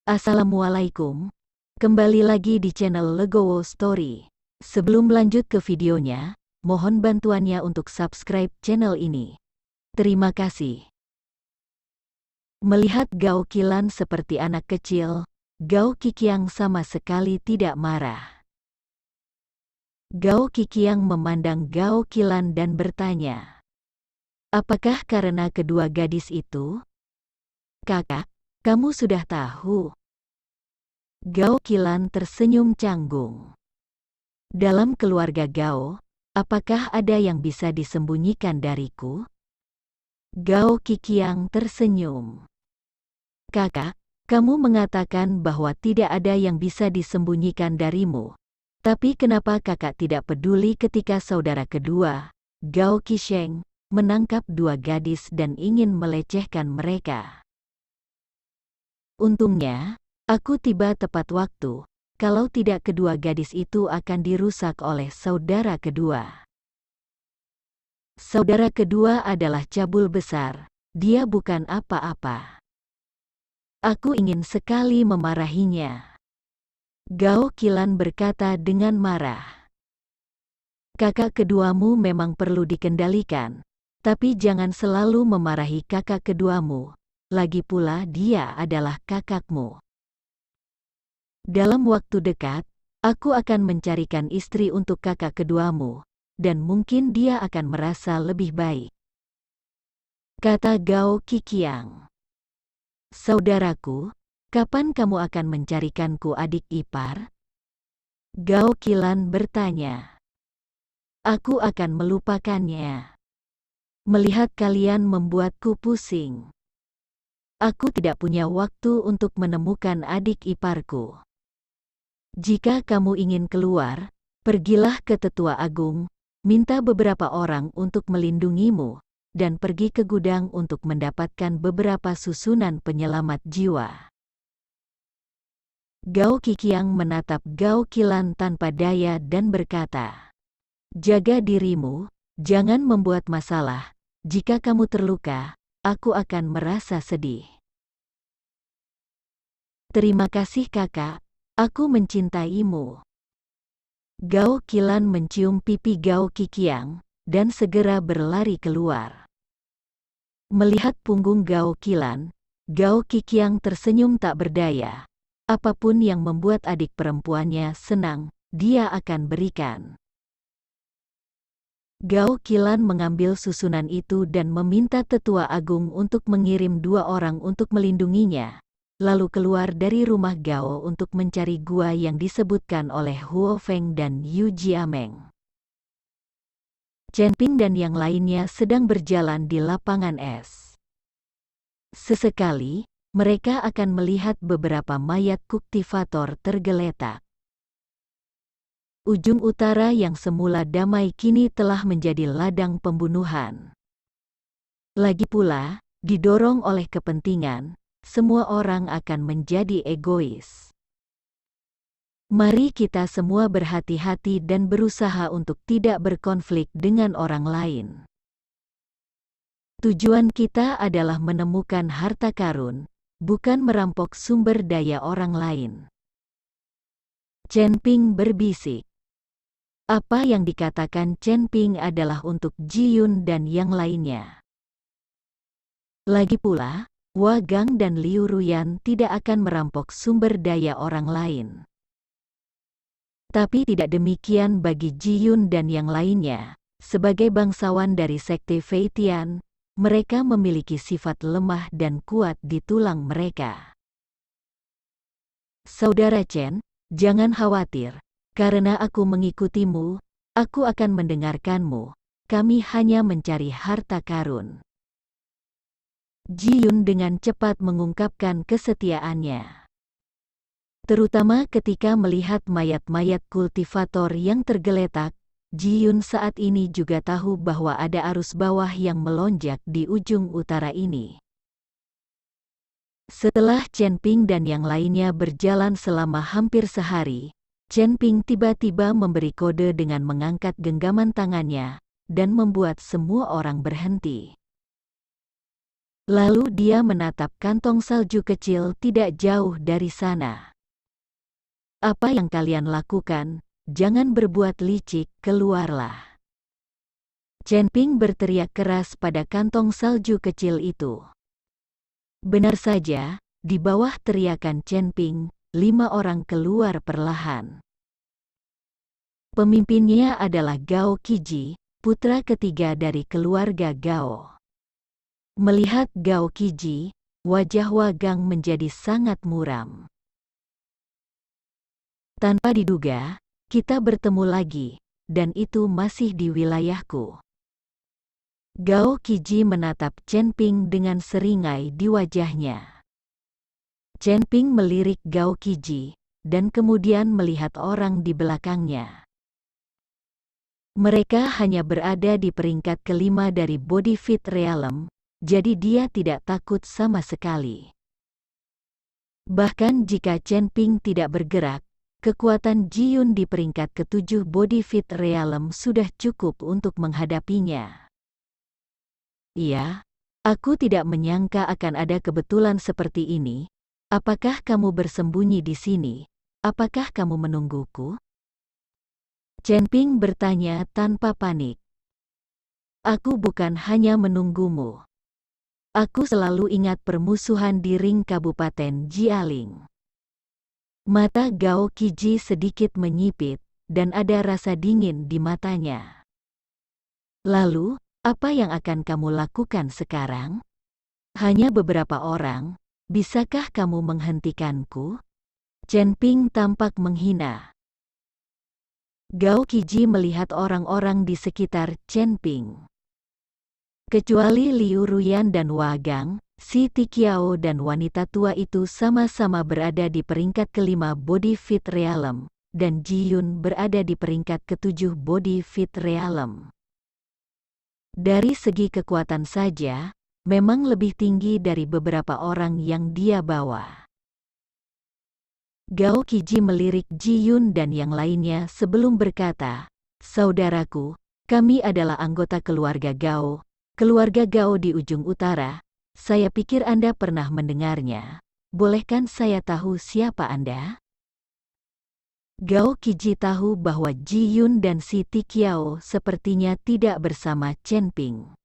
Assalamualaikum, kembali lagi di channel Legowo Story. Sebelum lanjut ke videonya, mohon bantuannya untuk subscribe channel ini. Terima kasih. Melihat Gao Qilan seperti anak kecil, Gao Qiqiang sama sekali tidak marah. Gao Qiqiang memandang Gao Qilan dan bertanya, "Apakah karena kedua gadis itu?" "Kakak, kamu sudah tahu." Gao Qilan tersenyum canggung. "Dalam keluarga Gao, apakah ada yang bisa disembunyikan dariku?" Gao Qiqiang tersenyum. "Kakak, kamu mengatakan bahwa tidak ada yang bisa disembunyikan darimu. Tapi kenapa kakak tidak peduli ketika saudara kedua, Gao Qisheng, menangkap dua gadis dan ingin melecehkan mereka? Untungnya, aku tiba tepat waktu. Kalau tidak kedua gadis itu akan dirusak oleh saudara kedua." Saudara kedua adalah cabul besar, dia bukan apa-apa. Aku ingin sekali memarahinya." Gao Qilan berkata dengan marah. "Kakak keduamu memang perlu dikendalikan, tapi jangan selalu memarahi kakak keduamu. Lagi pula dia adalah kakakmu. Dalam waktu dekat, aku akan mencarikan istri untuk kakak keduamu, dan mungkin dia akan merasa lebih baik," kata Gao Qiqiang. "Saudaraku, kapan kamu akan mencarikanku adik ipar?" Gao Qilan bertanya. "Aku akan melupakannya. Melihat kalian membuatku pusing. Aku tidak punya waktu untuk menemukan adik iparku. Jika kamu ingin keluar, pergilah ke Tetua Agung, minta beberapa orang untuk melindungimu, dan pergi ke gudang untuk mendapatkan beberapa susunan penyelamat jiwa." Gao Qiqiang menatap Gao Qilan tanpa daya dan berkata, "Jaga dirimu, jangan membuat masalah. Jika kamu terluka, aku akan merasa sedih." "Terima kasih kakak, aku mencintaimu." Gao Qilan mencium pipi Gao Qiqiang, dan segera berlari keluar. Melihat punggung Gao Qilan, Gao Qiqiang tersenyum tak berdaya. Apapun yang membuat adik perempuannya senang, dia akan berikan. Gao Qilan mengambil susunan itu dan meminta Tetua Agung untuk mengirim 2 orang untuk melindunginya, lalu keluar dari rumah Gao untuk mencari gua yang disebutkan oleh Huo Feng dan Yu Jiameng. Chen Ping dan yang lainnya sedang berjalan di lapangan es. Sesekali, mereka akan melihat beberapa mayat kultivator tergeletak. Ujung utara yang semula damai kini telah menjadi ladang pembunuhan. Lagi pula, didorong oleh kepentingan, semua orang akan menjadi egois. Mari kita semua berhati-hati dan berusaha untuk tidak berkonflik dengan orang lain. Tujuan kita adalah menemukan harta karun, bukan merampok sumber daya orang lain. Chen Ping berbisik. Apa yang dikatakan Chen Ping adalah untuk Ji Yun dan yang lainnya. Lagi pula, Hua Gang dan Liu Ruyan tidak akan merampok sumber daya orang lain. Tapi tidak demikian bagi Ji Yun dan yang lainnya. Sebagai bangsawan dari sekte Fei Tian, mereka memiliki sifat lemah dan kuat di tulang mereka. "Saudara Chen, jangan khawatir. Karena aku mengikutimu, aku akan mendengarkanmu. Kami hanya mencari harta karun." Ji Yun dengan cepat mengungkapkan kesetiaannya. Terutama ketika melihat mayat-mayat kultivator yang tergeletak, Ji Yun saat ini juga tahu bahwa ada arus bawah yang melonjak di ujung utara ini. Setelah Chen Ping dan yang lainnya berjalan selama hampir sehari, Chen Ping tiba-tiba memberi kode dengan mengangkat genggaman tangannya, dan membuat semua orang berhenti. Lalu dia menatap kantong salju kecil tidak jauh dari sana. Apa yang kalian lakukan? Jangan berbuat licik, keluarlah. Chen Ping berteriak keras pada kantong salju kecil itu. Benar saja, di bawah teriakan Chen Ping, 5 orang keluar perlahan. Pemimpinnya adalah Gao Qiji, putra ketiga dari keluarga Gao. Melihat Gao Qiji, wajah Wagang menjadi sangat muram. Tanpa diduga, kita bertemu lagi, dan itu masih di wilayahku. Gao Qiji menatap Chen Ping dengan seringai di wajahnya. Chen Ping melirik Gao Qiji, dan kemudian melihat orang di belakangnya. Mereka hanya berada di peringkat kelima dari Body Fit Realm, jadi dia tidak takut sama sekali. Bahkan jika Chen Ping tidak bergerak, kekuatan Ji Yun di peringkat ketujuh Body Fit Realm sudah cukup untuk menghadapinya. Iya, aku tidak menyangka akan ada kebetulan seperti ini. Apakah kamu bersembunyi di sini? Apakah kamu menungguku? Chen Ping bertanya tanpa panik. Aku bukan hanya menunggumu. Aku selalu ingat permusuhan di ring Kabupaten Jialing. Mata Gao Qiji sedikit menyipit, dan ada rasa dingin di matanya. Lalu, apa yang akan kamu lakukan sekarang? Hanya beberapa orang, bisakah kamu menghentikanku? Chen Ping tampak menghina. Gao Qiji melihat orang-orang di sekitar Chen Ping. Kecuali Liu Ruyan dan Wagang, Si Tiqiao dan wanita tua itu sama-sama berada di peringkat kelima Body Fit Realm, dan Ji Yun berada di peringkat ketujuh Body Fit Realm. Dari segi kekuatan saja, memang lebih tinggi dari beberapa orang yang dia bawa. Gao Qiji melirik Ji Yun dan yang lainnya sebelum berkata, "Saudaraku, kami adalah anggota keluarga Gao di ujung utara. Saya pikir Anda pernah mendengarnya. Bolehkan saya tahu siapa Anda?" Gao Qiji tahu bahwa Ji Yun dan Si Tiqiao sepertinya tidak bersama Chen Ping.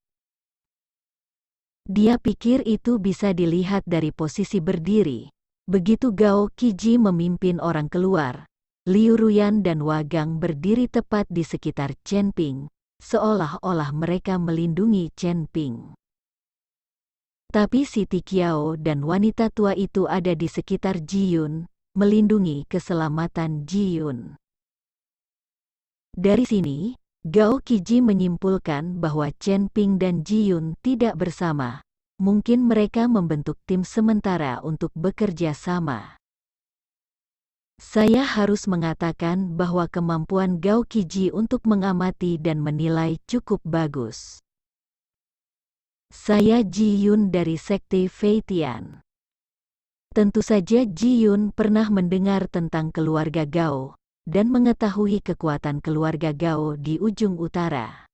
Dia pikir itu bisa dilihat dari posisi berdiri. Begitu Gao Qiji memimpin orang keluar, Liu Ruyan dan Wagang berdiri tepat di sekitar Chen Ping, seolah-olah mereka melindungi Chen Ping. Tapi Si Tiqiao dan wanita tua itu ada di sekitar Ji Yun, melindungi keselamatan Ji Yun. Dari sini, Gao Qiji menyimpulkan bahwa Chen Ping dan Ji Yun tidak bersama. Mungkin mereka membentuk tim sementara untuk bekerja sama. Saya harus mengatakan bahwa kemampuan Gao Qiji untuk mengamati dan menilai cukup bagus. Saya Ji Yun dari Sekte Fei Tian. Tentu saja Ji Yun pernah mendengar tentang keluarga Gao, dan mengetahui kekuatan keluarga Gao di ujung utara.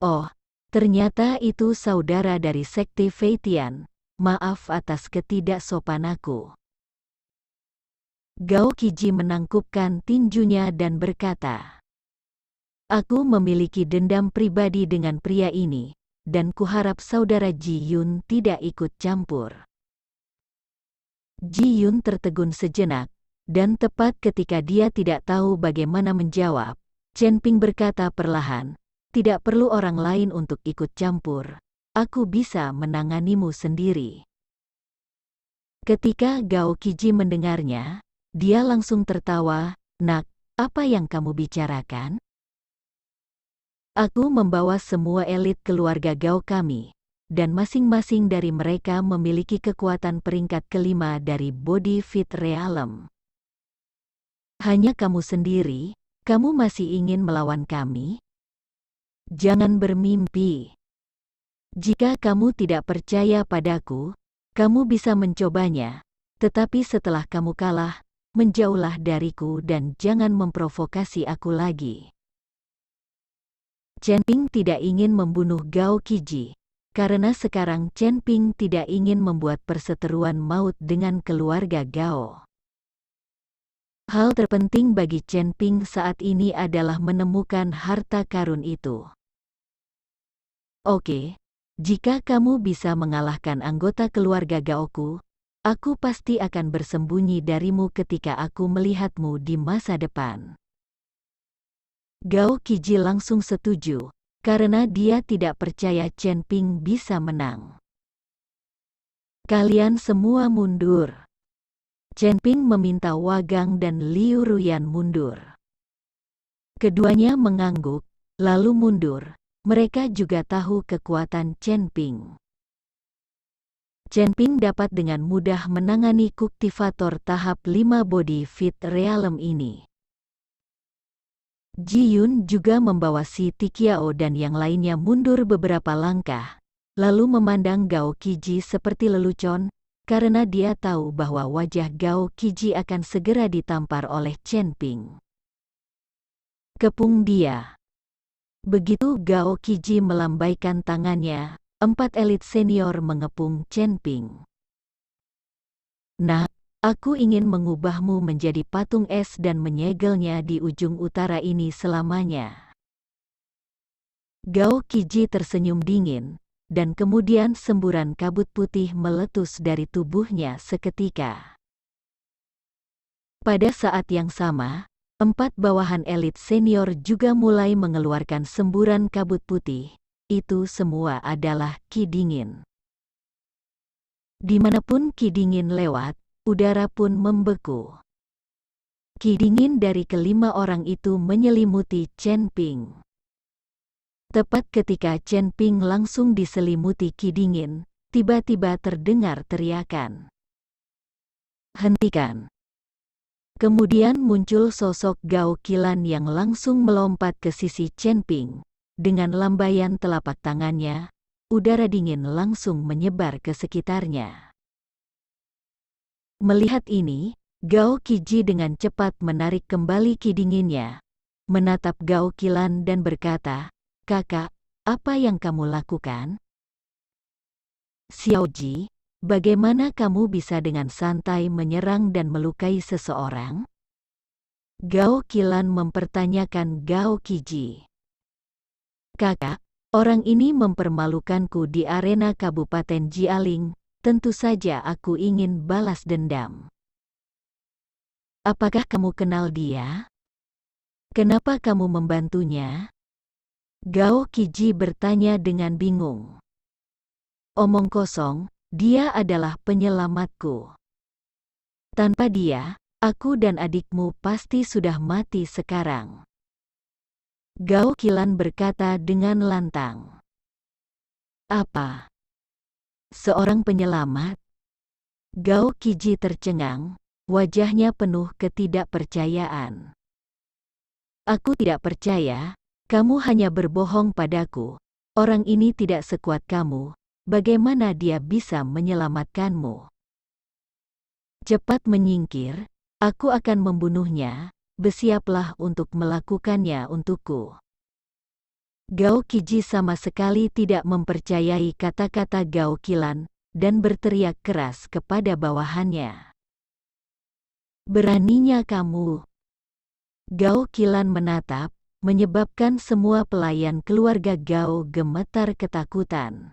Oh, ternyata itu saudara dari Sekte Fei Tian. Maaf atas ketidaksopananku. Gao Qiji menangkupkan tinjunya dan berkata, "Aku memiliki dendam pribadi dengan pria ini, dan kuharap saudara Ji Yun tidak ikut campur." Ji Yun tertegun sejenak, dan tepat ketika dia tidak tahu bagaimana menjawab, Chen Ping berkata perlahan, "Tidak perlu orang lain untuk ikut campur. Aku bisa menanganimu sendiri." Ketika Gao Qiji mendengarnya, dia langsung tertawa, "Nak, apa yang kamu bicarakan? Aku membawa semua elit keluarga Gao kami, dan masing-masing dari mereka memiliki kekuatan peringkat kelima dari Body Fit Realm. Hanya kamu sendiri, kamu masih ingin melawan kami? Jangan bermimpi. Jika kamu tidak percaya padaku, kamu bisa mencobanya, tetapi setelah kamu kalah, menjauhlah dariku dan jangan memprovokasi aku lagi." Chen Ping tidak ingin membunuh Gao Qiji, karena sekarang Chen Ping tidak ingin membuat perseteruan maut dengan keluarga Gao. Hal terpenting bagi Chen Ping saat ini adalah menemukan harta karun itu. Oke, jika kamu bisa mengalahkan anggota keluarga Gaoku, aku pasti akan bersembunyi darimu ketika aku melihatmu di masa depan. Gao Qiji langsung setuju, karena dia tidak percaya Chen Ping bisa menang. Kalian semua mundur. Chen Ping meminta Wagang dan Liu Ruyan mundur. Keduanya mengangguk, lalu mundur. Mereka juga tahu kekuatan Chen Ping. Chen Ping dapat dengan mudah menangani kultivator tahap 5 Body Fit Realm ini. Ji Yun juga membawa si Tikiao dan yang lainnya mundur beberapa langkah, lalu memandang Gao Qiji seperti lelucon, karena dia tahu bahwa wajah Gao Qiji akan segera ditampar oleh Chen Ping. Kepung dia. Begitu Gao Qiji melambaikan tangannya, 4 elit senior mengepung Chen Ping. Nah, aku ingin mengubahmu menjadi patung es dan menyegelnya di ujung utara ini selamanya. Gao Qiji tersenyum dingin, dan kemudian semburan kabut putih meletus dari tubuhnya seketika. Pada saat yang sama, 4 bawahan elit senior juga mulai mengeluarkan semburan kabut putih. Itu semua adalah ki dingin. Dimanapun ki dingin lewat, udara pun membeku. Ki dingin dari kelima orang itu menyelimuti Chen Ping. Tepat ketika Chen Ping langsung diselimuti ki dingin, tiba-tiba terdengar teriakan. Hentikan. Kemudian muncul sosok Gao Qilan yang langsung melompat ke sisi Chen Ping. Dengan lambaian telapak tangannya, udara dingin langsung menyebar ke sekitarnya. Melihat ini, Gao Qiji dengan cepat menarik kembali ki dinginnya, menatap Gao Qilan dan berkata, "Kakak, apa yang kamu lakukan?" "Xiaoji, bagaimana kamu bisa dengan santai menyerang dan melukai seseorang?" Gao Qilan mempertanyakan Gao Qiji. "Kakak, orang ini mempermalukanku di arena Kabupaten Jialing, tentu saja aku ingin balas dendam." "Apakah kamu kenal dia? Kenapa kamu membantunya?" Gao Qiji bertanya dengan bingung. "Omong kosong, dia adalah penyelamatku. Tanpa dia, aku dan adikmu pasti sudah mati sekarang." Gao Qilan berkata dengan lantang. "Apa? Seorang penyelamat?" Gao Qiji tercengang, wajahnya penuh ketidakpercayaan. "Aku tidak percaya. Kamu hanya berbohong padaku. Orang ini tidak sekuat kamu. Bagaimana dia bisa menyelamatkanmu? Cepat menyingkir, aku akan membunuhnya. Bersiaplah untuk melakukannya untukku." Gao Qiji sama sekali tidak mempercayai kata-kata Gao Qilan, dan berteriak keras kepada bawahannya. "Beraninya kamu!" Gao Qilan menatap, menyebabkan semua pelayan keluarga Gao gemetar ketakutan.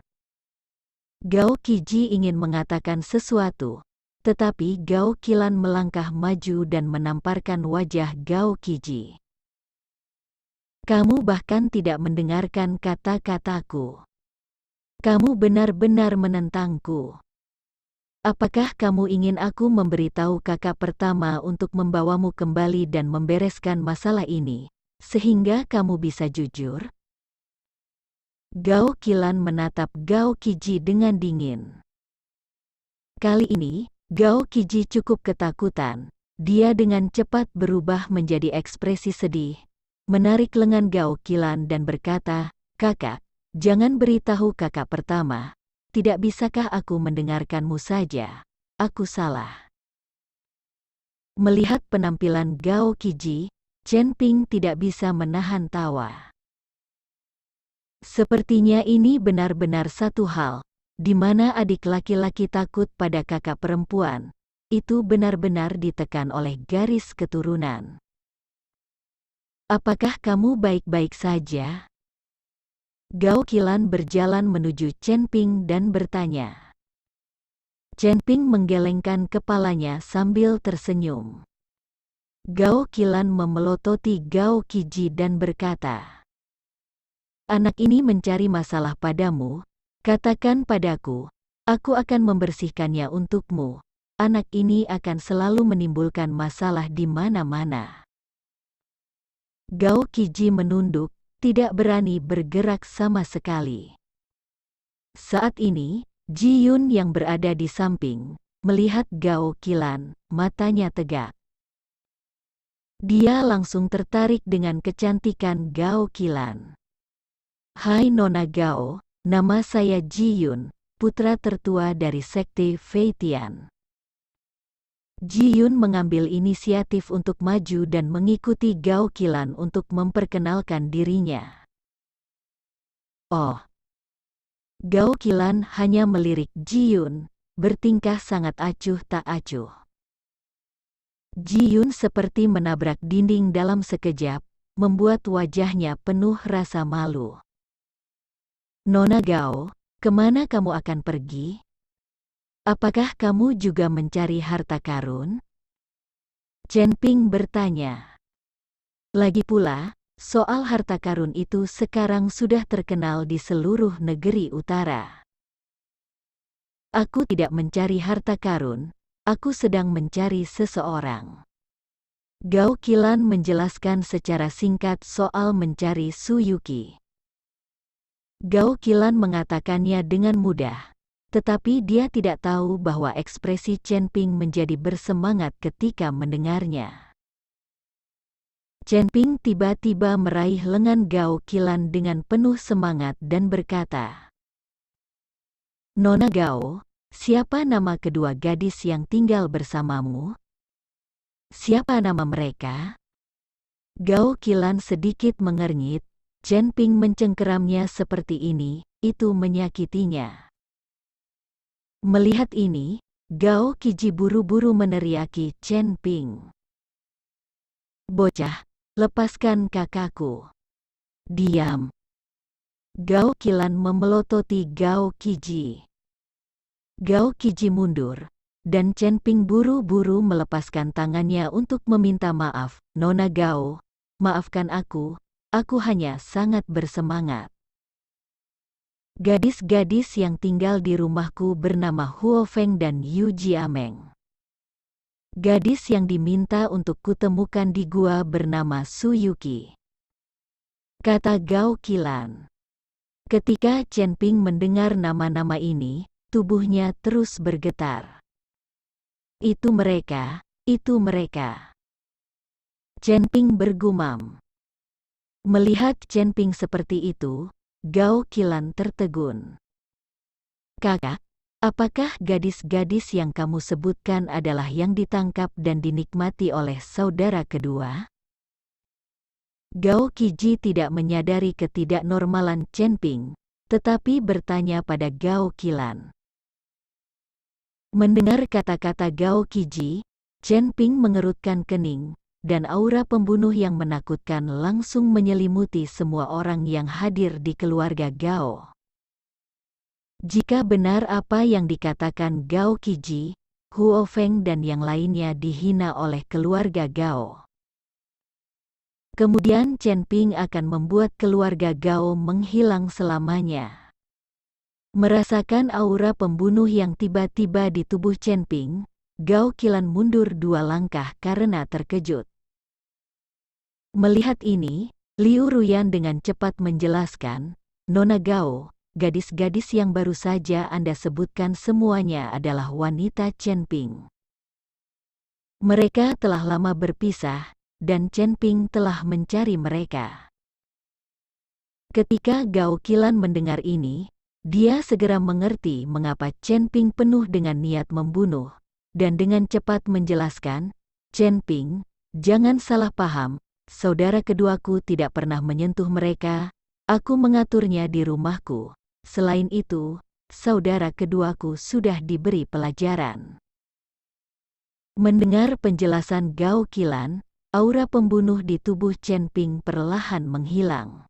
Gao Qiji ingin mengatakan sesuatu, tetapi Gao Qilan melangkah maju dan menamparkan wajah Gao Qiji. "Kamu bahkan tidak mendengarkan kata-kataku. Kamu benar-benar menentangku. Apakah kamu ingin aku memberitahu kakak pertama untuk membawamu kembali dan membereskan masalah ini, sehingga kamu bisa jujur?" Gao Qilan menatap Gao Qiji dengan dingin. Kali ini, Gao Qiji cukup ketakutan. Dia dengan cepat berubah menjadi ekspresi sedih, menarik lengan Gao Qilan dan berkata, "Kakak, jangan beritahu kakak pertama. Tidak bisakah aku mendengarkanmu saja? Aku salah." Melihat penampilan Gao Qiji, Chen Ping tidak bisa menahan tawa. Sepertinya ini benar-benar satu hal, di mana adik laki-laki takut pada kakak perempuan. Itu benar-benar ditekan oleh garis keturunan. Apakah kamu baik-baik saja? Gao Qilan berjalan menuju Chen Ping dan bertanya. Chen Ping menggelengkan kepalanya sambil tersenyum. Gao Qilan memelototi Gao Qiji dan berkata, "Anak ini mencari masalah padamu, katakan padaku, aku akan membersihkannya untukmu. Anak ini akan selalu menimbulkan masalah di mana-mana." Gao Qiji menunduk, tidak berani bergerak sama sekali. Saat ini, Ji Yun yang berada di samping, melihat Gao Qilan, matanya tegak. Dia langsung tertarik dengan kecantikan Gao Qilan. "Hai Nona Gao, nama saya Ji Yun, putra tertua dari Sekte Feitian." Ji Yun mengambil inisiatif untuk maju dan mengikuti Gao Qilan untuk memperkenalkan dirinya. Oh. Gao Qilan hanya melirik Ji Yun, bertingkah sangat acuh tak acuh. Ji Yun seperti menabrak dinding dalam sekejap, membuat wajahnya penuh rasa malu. "Nona Gao, kemana kamu akan pergi? Apakah kamu juga mencari harta karun?" Chen Ping bertanya. Lagi pula, soal harta karun itu sekarang sudah terkenal di seluruh negeri utara. "Aku tidak mencari harta karun, aku sedang mencari seseorang." Gao Qilan menjelaskan secara singkat soal mencari Su Yuqi. Gao Qilan mengatakannya dengan mudah, tetapi dia tidak tahu bahwa ekspresi Chen Ping menjadi bersemangat ketika mendengarnya. Chen Ping tiba-tiba meraih lengan Gao Qilan dengan penuh semangat dan berkata, "Nona Gao, siapa nama kedua gadis yang tinggal bersamamu? Siapa nama mereka?" Gao Qilan sedikit mengernyit. Chen Ping mencengkeramnya seperti ini, itu menyakitinya. Melihat ini, Gao Qiji buru-buru meneriaki Chen Ping. "Bocah, lepaskan kakakku." "Diam." Gao Qilan memelototi Gao Qiji. Gao Qiji mundur, dan Chen Ping buru-buru melepaskan tangannya untuk meminta maaf. "Nona Gao, maafkan aku hanya sangat bersemangat. Gadis-gadis yang tinggal di rumahku bernama Huo Feng dan Yu Jiameng. Gadis yang diminta untuk kutemukan di gua bernama Su Yuqi," kata Gao Qilan. Ketika Chen Ping mendengar nama-nama ini, tubuhnya terus bergetar. Itu mereka. Chen Ping bergumam. Melihat Chen Ping seperti itu, Gao Qilan tertegun. "Kakak, apakah gadis-gadis yang kamu sebutkan adalah yang ditangkap dan dinikmati oleh saudara kedua?" Gao Qiji tidak menyadari ketidaknormalan Chen Ping, tetapi bertanya pada Gao Qilan. Mendengar kata-kata Gao Qiji, Chen Ping mengerutkan kening, dan aura pembunuh yang menakutkan langsung menyelimuti semua orang yang hadir di keluarga Gao. Jika benar apa yang dikatakan Gao Qiji, Huo Feng dan yang lainnya dihina oleh keluarga Gao, kemudian Chen Ping akan membuat keluarga Gao menghilang selamanya. Merasakan aura pembunuh yang tiba-tiba di tubuh Chen Ping, Gao Qilan mundur 2 langkah karena terkejut. Melihat ini, Liu Ruyan dengan cepat menjelaskan, "Nona Gao, gadis-gadis yang baru saja Anda sebutkan semuanya adalah wanita Chen Ping. Mereka telah lama berpisah, dan Chen Ping telah mencari mereka." Ketika Gao Qilan mendengar ini, dia segera mengerti mengapa Chen Ping penuh dengan niat membunuh, dan dengan cepat menjelaskan, "Chen Ping, jangan salah paham, saudara keduaku tidak pernah menyentuh mereka, Aku mengaturnya di rumahku. Selain itu, saudara keduaku sudah diberi pelajaran. Mendengar penjelasan Gao Qilan, aura pembunuh di tubuh Chen Ping perlahan menghilang.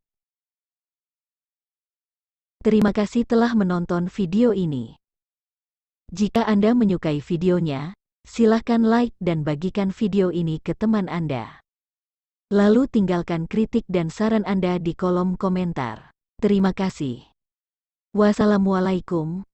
Terima kasih telah menonton video ini. Jika Anda menyukai videonya, silakan like dan bagikan video ini ke teman Anda. Lalu tinggalkan kritik dan saran Anda di kolom komentar. Terima kasih. Wassalamualaikum